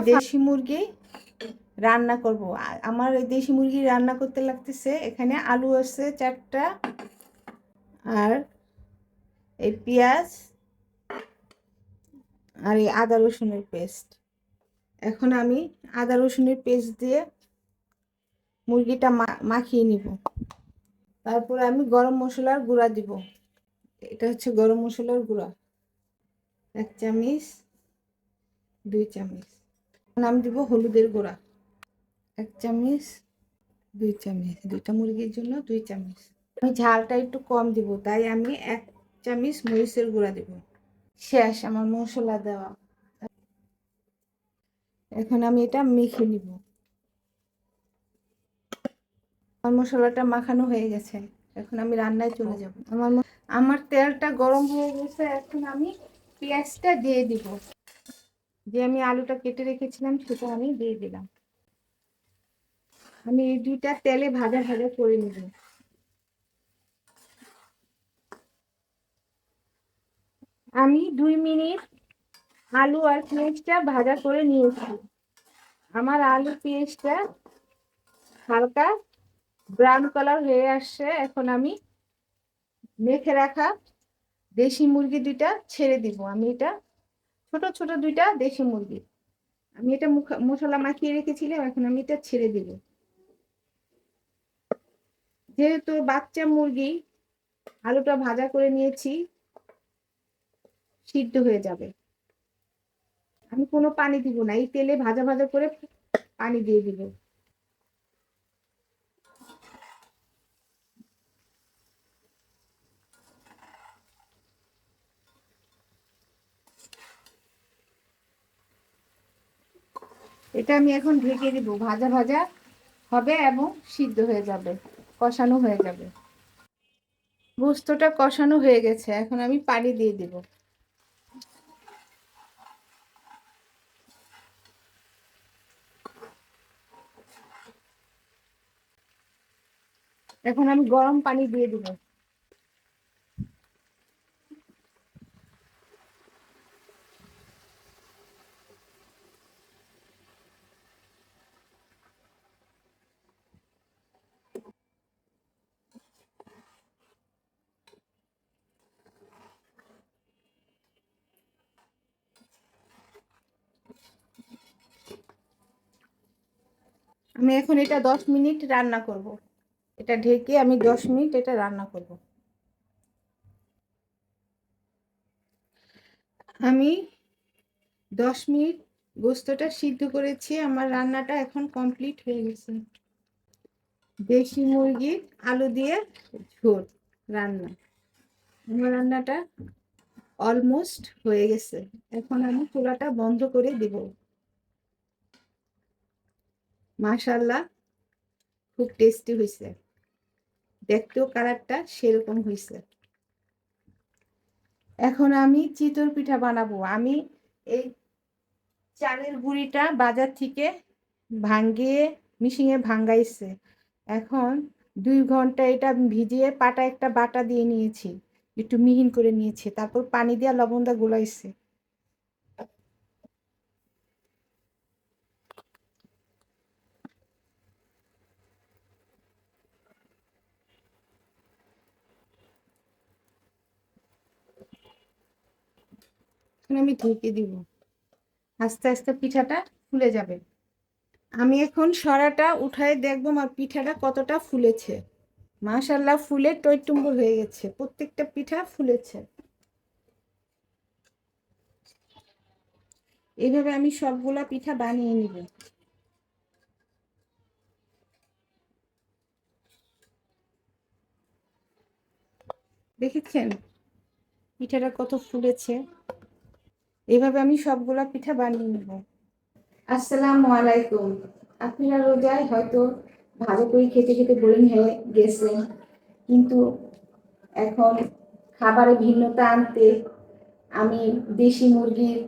দেশি মুরগি রান্না করব। আমার এই দেশি মুরগি রান্না করতে লাগতেছে, এখানে আলু আছে 4টা, আর এই পেঁয়াজ, আর এই আদা রসুনের পেস্ট। এখন আমি আদা রসুনের পেস্ট দিয়ে মুরগিটা মাখিয়ে নিব। তারপরে আমি গরম মশলার গুঁড়া দিব। এটা হচ্ছে গরম মশলার গুঁড়া, 1 চামচ, 2 চামচ। আমি দিব হলুদের গুঁড়া 1 চামচ, 2 চামচ, 2টা মুরগির জন্য 2 চামচ। আমি ঝালটা একটু কম দিব, তাই আমি 1 চামচ মরিচের গুঁড়া দেব। শেষ আমার মশলা দেওয়া। এখন আমি এটা মেখে নিব। আমার মশলাটা মাখানো হয়ে গেছে, এখন আমি রান্নায় চলে যাব। আমার তেলটা গরম হয়ে গেছে, এখন আমি পেঁয়াজটা দিয়ে দিব। যে আমি আলুটা কেটে রেখেছিলাম সেটা আমি দিয়ে দিলাম। আমি এই 2টা তেলে ভাজা ভাজা করে নেব। আমি 2 মিনিট আলু আর পেঁয়াজটা ভাজা করে নিয়েছি। আমার আলু পেঁয়াজটা হালকা ব্রাউন কালার হয়ে আসছে। এখন আমি মেখে রাখা দেশি মুরগি 2টা ছেড়ে দিব। আমি এটা ছোট ছোট 2টা দেশি মুরগি, আমি এটা মশলা মাখিয়ে রেখেছিলাম, এখন আমি এটা ছেড়ে দিব। যেহেতু বাচ্চা মুরগি, আলুটা ভাজা করে নিয়েছি, সিদ্ধ হয়ে যাবে। আমি কোনো পানি দিব না, এই তেলে ভাজা ভাজা করে পানি দিয়ে দিব। এটা আমি এখন ঢেকে দিব, ভাজা ভাজা হবে এবং সিদ্ধ হয়ে যাবে, কষানো হয়ে যাবে। গোস্তটা কষানো হয়ে গেছে, এখন আমি পানি দিয়ে দিব। এখন আমি গরম পানি দিয়ে দিব। আমি এখন এটা 10 মিনিট রান্না করব। এটা ঢেকে আমি 10 মিনিট এটা রান্না করব। আমি 10 মিনিট গোস্তটা সিদ্ধ করেছি, আমার রান্নাটা এখন কমপ্লিট হয়ে গেছে। দেশি মুরগির আলু দিয়ে ঝোল রান্না, আমার রান্নাটা অলমোস্ট হয়ে গেছে। এখন আমি চুলাটা বন্ধ করে দিব। মাশাআল্লাহ, খুব টেস্টি হয়েছে, দেখতেও কালারটা সেরকম হয়েছে। এখন আমি চিতই পিঠা বানাবো। আমি এই চালের গুঁড়িটা বাজার থেকে ভাঙ্গিয়ে মিশিয়ে ভাঙ্গাইছে। এখন 2 ঘন্টা এটা ভিজিয়ে পাটা একটা বাটা দিয়ে নিয়েছি, একটু মিহিন করে নিয়েছি, তারপর পানি দিয়ে লবণ দিয়ে গুলাইছে। এখন আমি ঢেকে দিব, আস্তে আস্তে পিঠাটা ফুলে যাবে। আমি এখন সরাটা উঠায় দেখবো আমার পিঠাটা কতটা ফুলেছে। মাশাআল্লাহ, ফুলে টইটুম্বুর হয়ে গেছে, প্রত্যেকটা পিঠা ফুলেছে। এইভাবে আমি সবগুলা পিঠা বানিয়ে নিব। দেখেছেন পিঠাটা কত ফুলেছে? এইভাবে আমি সবগুলা পিঠা বানিয়ে নিব। আসসালামু আলাইকুম। আপনারা রোজায় হয়তো ভালো করে খেতে খেতে বোরিং হয়ে গেছেন, কিন্তু এখন খাবারে ভিন্নতা আনতে আমি দেশি মুরগির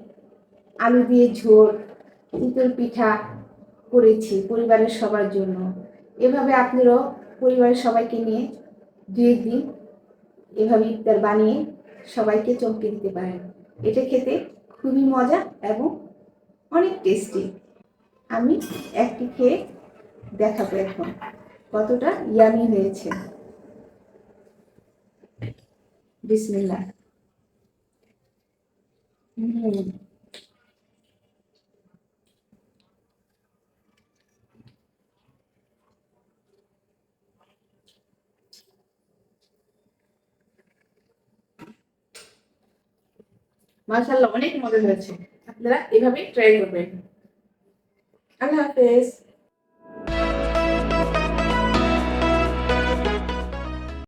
আলু দিয়ে ঝোল, চিতই পিঠা করেছি পরিবারের সবার জন্য। এভাবে আপনারাও পরিবারের সবাইকে নিয়ে 2 দিন এভাবে ইফতার বানিয়ে সবাইকে চমকে দিতে পারেন। এটা খেতে খুবই মজা এবং অনেক টেস্টি। আমি একটি খেয়ে দেখাবো এখন কতটা ইয়ামি হয়েছে। বিসমিল্লাহ। মাশাআল্লাহ, অনেক মজা হয়েছে। আপনারা এভাবে ট্রাই করবেন। আল্লাহ হাফেজ।